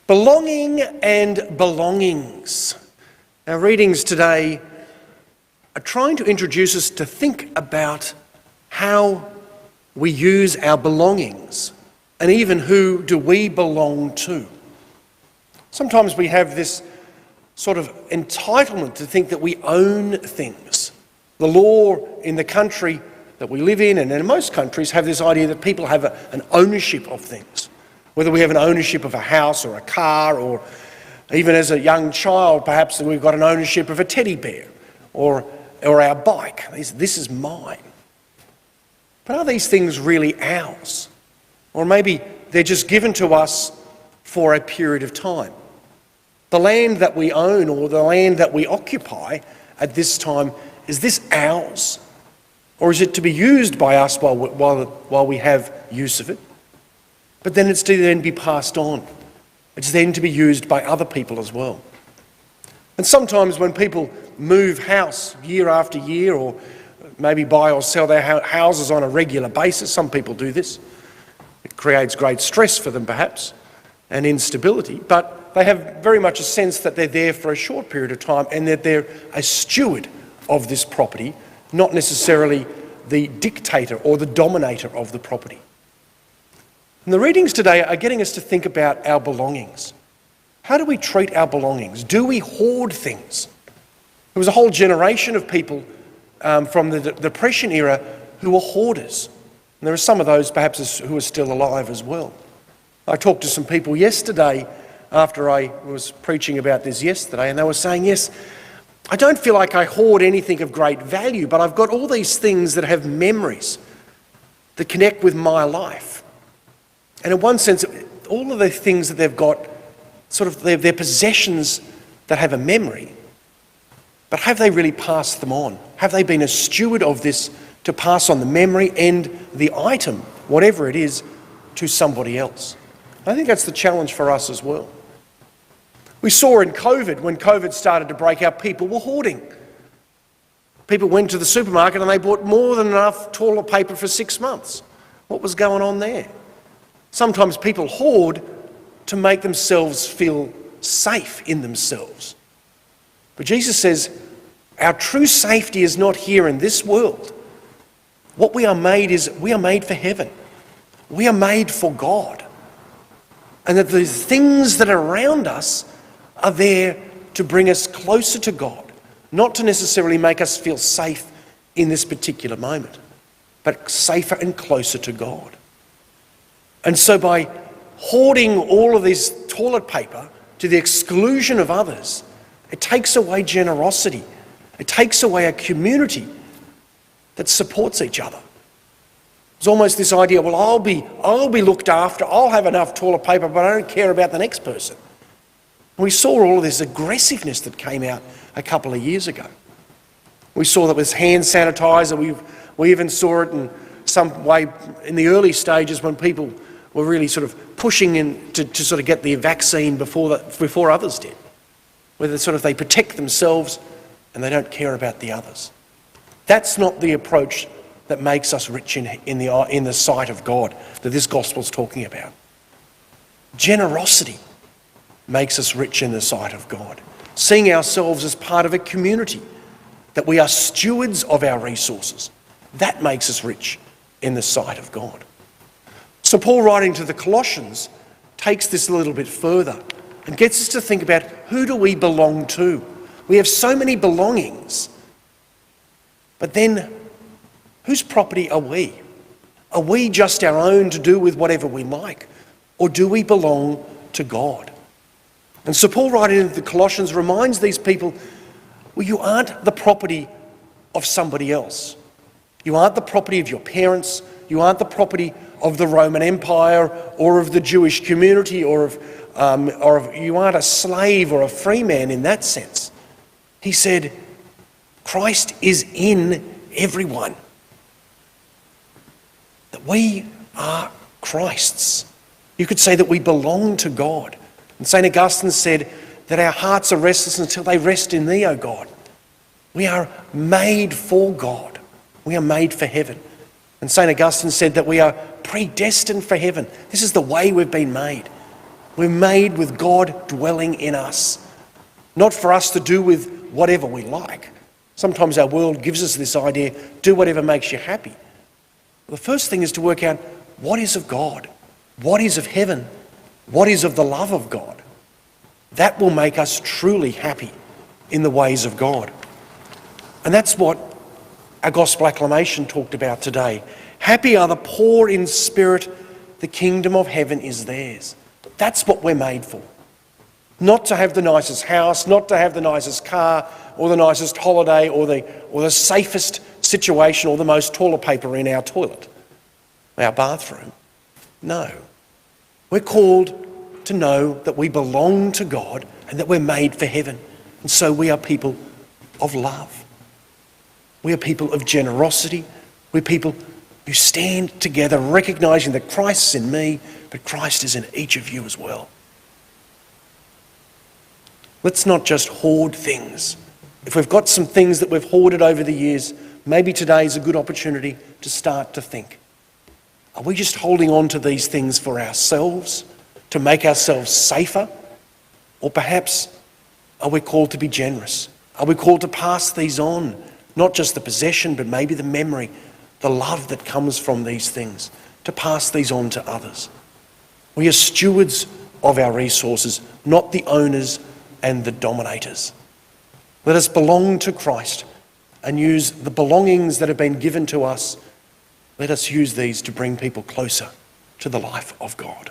Belonging and belongings. Our readings today are trying to introduce us to think about how we use our belongings and even who do we belong to. Sometimes we have this sort of entitlement to think that we own things. The law in the country that we live in and in most countries have this idea that people have an ownership of things. Whether we have an ownership of a house or a car, or even as a young child, perhaps we've got an ownership of a teddy bear or our bike. This is mine. But are these things really ours? Or maybe they're just given to us for a period of time. The land that we own or the land that we occupy at this time, is this ours? Or is it to be used by us while we have use of it? But then it's to then be passed on. It's then to be used by other people as well. And sometimes when people move house year after year, or maybe buy or sell their houses on a regular basis, some people do this. It creates great stress for them perhaps, and instability, but they have very much a sense that they're there for a short period of time and that they're a steward of this property, not necessarily the dictator or the dominator of the property. And the readings today are getting us to think about our belongings. How do we treat our belongings? Do we hoard things? There was a whole generation of people from the Depression era who were hoarders. And there are some of those perhaps who are still alive as well. I talked to some people yesterday after I was preaching about this yesterday, and they were saying, yes, I don't feel like I hoard anything of great value, but I've got all these things that have memories that connect with my life. And in one sense, all of the things that they've got, sort of they're possessions that have a memory, but have they really passed them on? Have they been a steward of this to pass on the memory and the item, whatever it is, to somebody else? I think that's the challenge for us as well. We saw in COVID, when COVID started to break out, people were hoarding. People went to the supermarket and they bought more than enough toilet paper for 6 months. What was going on there? Sometimes people hoard to make themselves feel safe in themselves. But Jesus says, our true safety is not here in this world. What we are made is, we are made for heaven. We are made for God. And that the things that are around us are there to bring us closer to God, not to necessarily make us feel safe in this particular moment, but safer and closer to God. And so by hoarding all of this toilet paper to the exclusion of others, it takes away generosity. It takes away a community that supports each other. It's almost this idea, well, I'll be looked after, I'll have enough toilet paper, but I don't care about the next person. And we saw all of this aggressiveness that came out a couple of years ago. We saw that with hand sanitizer. We even saw it in some way in the early stages when people were really sort of pushing in to sort of get the vaccine before others did. Whether sort of they protect themselves and they don't care about the others. That's not the approach that makes us rich in the sight of God that this gospel's talking about. Generosity makes us rich in the sight of God. Seeing ourselves as part of a community, that we are stewards of our resources, that makes us rich in the sight of God. So Paul, writing to the Colossians, takes this a little bit further and gets us to think about, who do we belong to? We have so many belongings, but then whose property are we? Are we just our own to do with whatever we like? Or do we belong to God? And so Paul, writing to the Colossians, reminds these people, well, you aren't the property of somebody else. You aren't the property of your parents. You aren't the property of the Roman Empire or of the Jewish community or you aren't a slave or a free man in that sense. He said, Christ is in everyone. That we are Christ's. You could say that we belong to God. And St. Augustine said that our hearts are restless until they rest in thee, O God. We are made for God. We are made for heaven. And St. Augustine said that we are predestined for heaven. This is the way we've been made. We're made with God dwelling in us, not for us to do with whatever we like. Sometimes our world gives us this idea, do whatever makes you happy. The first thing is to work out what is of God, what is of heaven, what is of the love of God. That will make us truly happy in the ways of God. And that's what our gospel acclamation talked about today. Happy are the poor in spirit, the kingdom of heaven is theirs. That's what we're made for. Not to have the nicest house, not to have the nicest car, or the nicest holiday, or the safest situation, or the most toilet paper in our toilet, our bathroom. No. We're called to know that we belong to God and that we're made for heaven. And so we are people of love. We are people of generosity. We're people who stand together recognising that Christ is in me, but Christ is in each of you as well. Let's not just hoard things. If we've got some things that we've hoarded over the years, maybe today is a good opportunity to start to think. Are we just holding on to these things for ourselves, to make ourselves safer? Or perhaps are we called to be generous? Are we called to pass these on? Not just the possession, but maybe the memory, the love that comes from these things, to pass these on to others. We are stewards of our resources, not the owners and the dominators. Let us belong to Christ and use the belongings that have been given to us. Let us use these to bring people closer to the life of God.